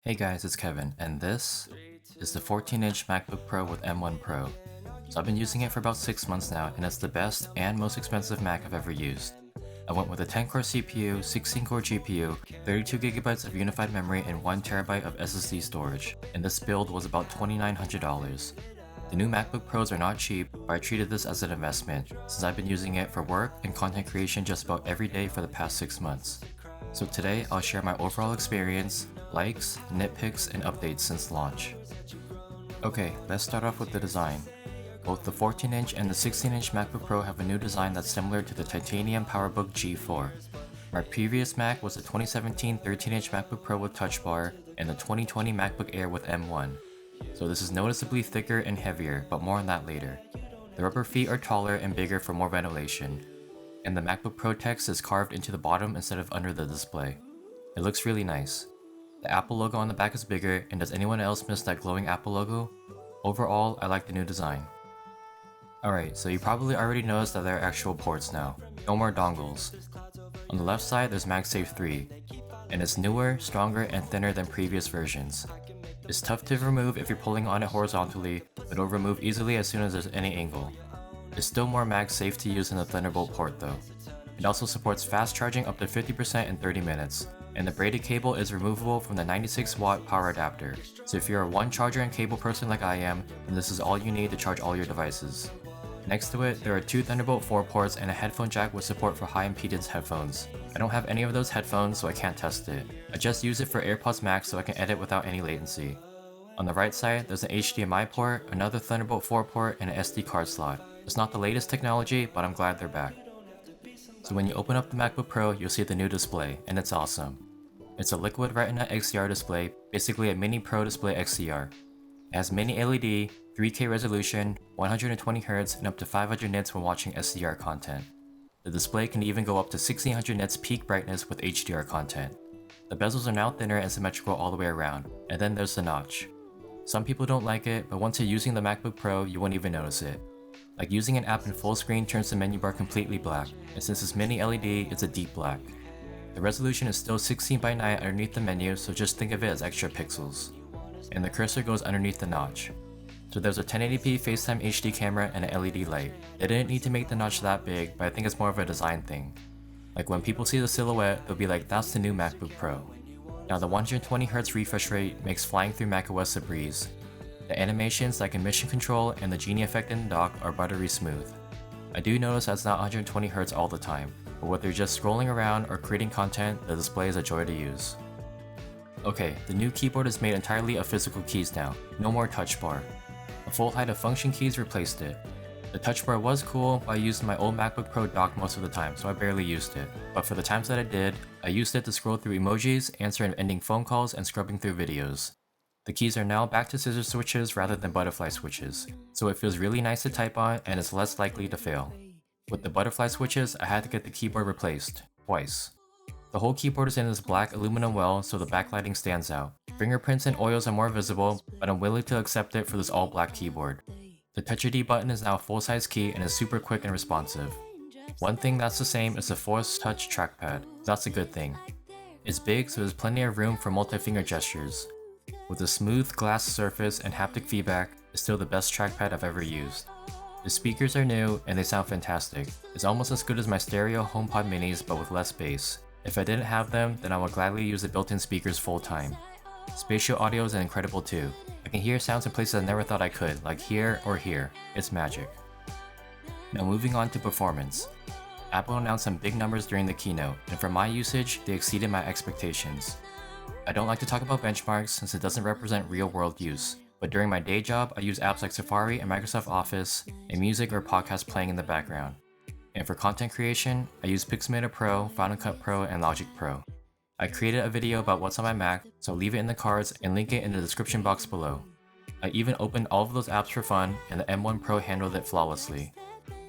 Hey guys, it's Kevin, and this is the 14-inch MacBook Pro with M1 Pro. So I've been using it for about 6 months now, and it's the best and most expensive Mac I've ever used. I went with a 10-core CPU, 16-core GPU, 32GB of unified memory, and 1TB of SSD storage, and this build was about $2,900. The new MacBook Pros are not cheap, but I treated this as an investment, since I've been using it for work and content creation just about every day for the past 6 months. So today I'll share my overall experience, likes, nitpicks, and updates since launch. Okay, let's start off with the design. Both the 14-inch and the 16-inch MacBook Pro have a new design that's similar to the titanium PowerBook G4. My previous Mac was the 2017 13-inch MacBook Pro with Touch Bar and the 2020 MacBook Air with M1. So this is noticeably thicker and heavier, but more on that later. The rubber feet are taller and bigger for more ventilation, and the MacBook Pro text is carved into the bottom instead of under the display. It looks really nice. The Apple logo on the back is bigger, and does anyone else miss that glowing Apple logo? Overall, I like the new design. Alright, so you probably already noticed that there are actual ports now. No more dongles. On the left side, there's MagSafe 3, and it's newer, stronger, and thinner than previous versions. It's tough to remove if you're pulling on it horizontally, but it'll remove easily as soon as there's any angle. It's still more MagSafe to use than the Thunderbolt port though. It also supports fast charging up to 50% in 30 minutes, and the braided cable is removable from the 96-watt power adapter, so if you're a one charger and cable person like I am, then this is all you need to charge all your devices. Next to it, there are two Thunderbolt 4 ports and a headphone jack with support for high impedance headphones. I don't have any of those headphones, so I can't test it. I just use it for AirPods Max so I can edit without any latency. On the right side, there's an HDMI port, another Thunderbolt 4 port, and an SD card slot. It's not the latest technology, but I'm glad they're back. So when you open up the MacBook Pro, you'll see the new display, and it's awesome. It's a Liquid Retina XDR display, basically a mini Pro Display XDR. It has mini LED, 3K resolution, 120Hz, and up to 500 nits when watching SDR content. The display can even go up to 1600 nits peak brightness with HDR content. The bezels are now thinner and symmetrical all the way around, and then there's the notch. Some people don't like it, but once you're using the MacBook Pro, you won't even notice it. Like using an app in full screen turns the menu bar completely black, and since it's mini LED, it's a deep black. The resolution is still 16:9 underneath the menu, so just think of it as extra pixels. And the cursor goes underneath the notch. So there's a 1080p FaceTime HD camera and an LED light. They didn't need to make the notch that big, but I think it's more of a design thing. Like when people see the silhouette, they'll be like, that's the new MacBook Pro. Now the 120Hz refresh rate makes flying through macOS a breeze. The animations like in Mission Control and the Genie effect in the dock are buttery smooth. I do notice that it's not 120Hz all the time, but whether you're just scrolling around or creating content, the display is a joy to use. Okay, the new keyboard is made entirely of physical keys now, no more touch bar. A full height of function keys replaced it. The touch bar was cool, but I used my old MacBook Pro dock most of the time, so I barely used it. But for the times that I did, I used it to scroll through emojis, answer and ending phone calls, and scrubbing through videos. The keys are now back to scissor switches rather than butterfly switches, so it feels really nice to type on and is less likely to fail. With the butterfly switches, I had to get the keyboard replaced, twice. The whole keyboard is in this black aluminum well so the backlighting stands out. Fingerprints and oils are more visible, but I'm willing to accept it for this all black keyboard. The Touch ID button is now a full-size key and is super quick and responsive. One thing that's the same is the Force Touch trackpad, that's a good thing. It's big so there's plenty of room for multi-finger gestures. With a smooth glass surface and haptic feedback, it's still the best trackpad I've ever used. The speakers are new and they sound fantastic. It's almost as good as my stereo HomePod minis but with less bass. If I didn't have them, then I would gladly use the built-in speakers full time. Spatial audio is incredible too. I can hear sounds in places I never thought I could, like here or here. It's magic. Now moving on to performance. Apple announced some big numbers during the keynote, and for my usage, they exceeded my expectations. I don't like to talk about benchmarks since it doesn't represent real-world use, but during my day job, I use apps like Safari and Microsoft Office, and music or podcasts playing in the background. And for content creation, I use Pixelmator Pro, Final Cut Pro, and Logic Pro. I created a video about what's on my Mac, so I'll leave it in the cards and link it in the description box below. I even opened all of those apps for fun, and the M1 Pro handled it flawlessly.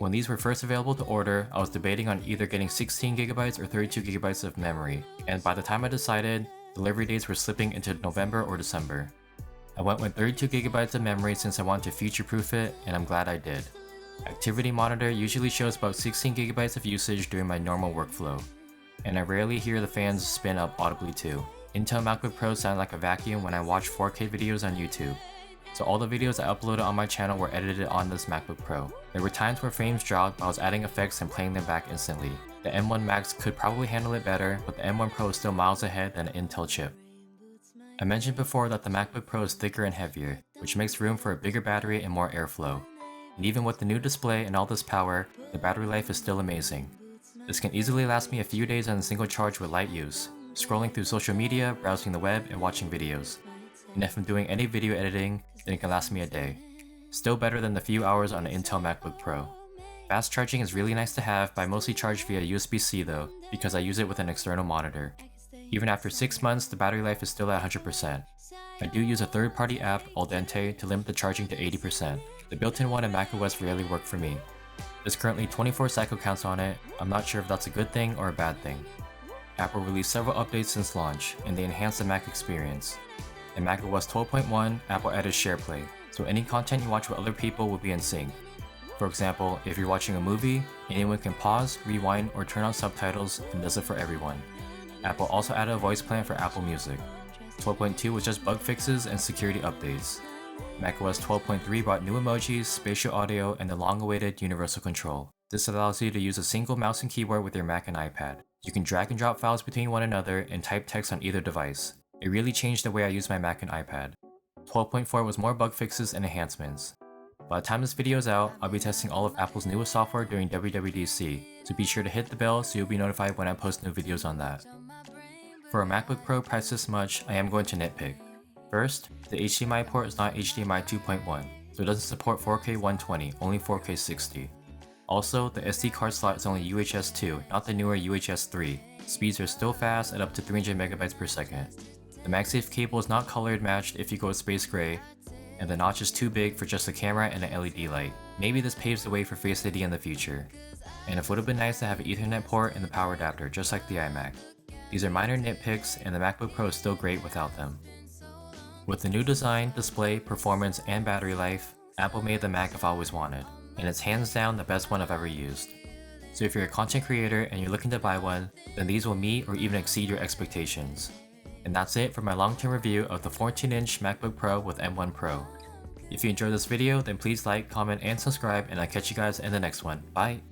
When these were first available to order, I was debating on either getting 16GB or 32GB of memory, and by the time I decided, delivery dates were slipping into November or December. I went with 32GB of memory since I wanted to future-proof it, and I'm glad I did. Activity Monitor usually shows about 16GB of usage during my normal workflow, and I rarely hear the fans spin up audibly too. Intel MacBook Pro sounded like a vacuum when I watched 4K videos on YouTube. So all the videos I uploaded on my channel were edited on this MacBook Pro. There were times where frames dropped, but I was adding effects and playing them back instantly. The M1 Max could probably handle it better, but the M1 Pro is still miles ahead than an Intel chip. I mentioned before that the MacBook Pro is thicker and heavier, which makes room for a bigger battery and more airflow. And even with the new display and all this power, the battery life is still amazing. This can easily last me a few days on a single charge with light use, scrolling through social media, browsing the web, and watching videos. And if I'm doing any video editing, then it can last me a day. Still better than the few hours on an Intel MacBook Pro. Fast charging is really nice to have, but I mostly charge via USB-C though, because I use it with an external monitor. Even after 6 months, the battery life is still at 100%. I do use a third-party app, Aldente, to limit the charging to 80%. The built-in one in macOS rarely work for me. There's currently 24 cycle counts on it. I'm not sure if that's a good thing or a bad thing. Apple released several updates since launch, and they enhanced the Mac experience. In macOS 12.1, Apple added SharePlay, so any content you watch with other people will be in sync. For example, if you're watching a movie, anyone can pause, rewind, or turn on subtitles, and does it for everyone. Apple also added a voice plan for Apple Music. 12.2 was just bug fixes and security updates. macOS 12.3 brought new emojis, spatial audio, and the long-awaited universal control. This allows you to use a single mouse and keyboard with your Mac and iPad. You can drag and drop files between one another and type text on either device. It really changed the way I use my Mac and iPad. 12.4 was more bug fixes and enhancements. By the time this video is out, I'll be testing all of Apple's newest software during WWDC, so be sure to hit the bell so you'll be notified when I post new videos on that. For a MacBook Pro priced this much, I am going to nitpick. First, the HDMI port is not HDMI 2.1, so it doesn't support 4K 120, only 4K 60. Also, the SD card slot is only UHS 2, not the newer UHS 3. Speeds are still fast at up to 300 MB per second. The MagSafe cable is not colored matched if you go with space gray, and the notch is too big for just a camera and an LED light. Maybe this paves the way for Face ID in the future. And it would have been nice to have an Ethernet port and the power adapter, just like the iMac. These are minor nitpicks, and the MacBook Pro is still great without them. With the new design, display, performance, and battery life, Apple made the Mac I've always wanted, and it's hands down the best one I've ever used. So if you're a content creator and you're looking to buy one, then these will meet or even exceed your expectations. And that's it for my long-term review of the 14-inch MacBook Pro with M1 Pro. If you enjoyed this video, then please like, comment, and subscribe, and I'll catch you guys in the next one. Bye!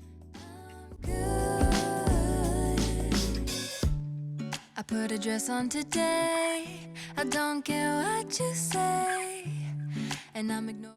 I put a dress on today. I don't care what you say, and I'm ignoring